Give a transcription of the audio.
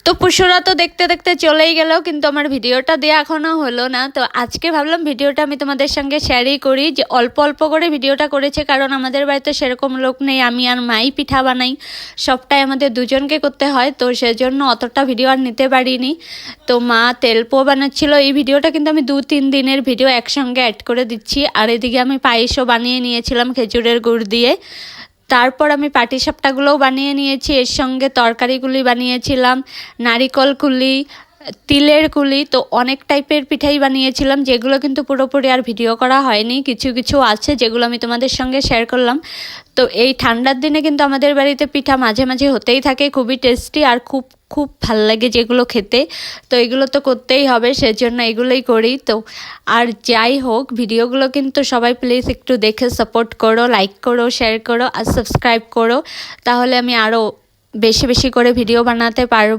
তো পুষুরা তো দেখতে দেখতে চলেই গেল, কিন্তু আমার ভিডিওটা দেওয়া এখনও হলো না। তো আজকে ভাবলাম ভিডিওটা আমি তোমাদের সঙ্গে শেয়ারই করি, যে অল্প অল্প করে ভিডিওটা করেছে, কারণ আমাদের বাড়িতে সেরকম লোক নেই, আমি আর মাই পিঠা বানাই, সবটাই আমাদের দুজনকে করতে হয়, তো সেজন্য অতটা ভিডিও আর নিতে পারিনি। তো মা তেলপো বানাচ্ছিল, এই ভিডিওটা কিন্তু আমি 2-3 দিনের ভিডিও একসঙ্গে অ্যাড করে দিচ্ছি। আর এদিকে আমি পায়েসও বানিয়ে নিয়েছিলাম খেজুরের গুড় দিয়ে। তারপর আমি পাটিসাপটাগুলোও বানিয়ে নিয়েছি, এর সঙ্গে তরকারিগুলি বানিয়েছিলাম, নারিকল কুলি, তিলের কুলি, তো অনেক টাইপের পিঠাই বানিয়েছিলাম, যেগুলো কিন্তু পুরোপুরি আর ভিডিও করা হয়নি, কিছু কিছু আছে যেগুলো আমি তোমাদের সঙ্গে শেয়ার করলাম। তো এই ঠান্ডার দিনে কিন্তু আমাদের বাড়িতে পিঠা মাঝে মাঝে হতেই থাকে, খুবই টেস্টি আর খুব খুব ভাল লাগে যেগুলো খেতে। তো এগুলো তো করতেই হবে, সেজন্য এগুলোই করি। তো আর যাই হোক, ভিডিওগুলো কিন্তু সবাই প্লিজ একটু দেখে সাপোর্ট করো, লাইক করো, শেয়ার করো আর সাবস্ক্রাইব করো, তাহলে আমি আরও বেশি বেশি করে ভিডিও বানাতে পারবো।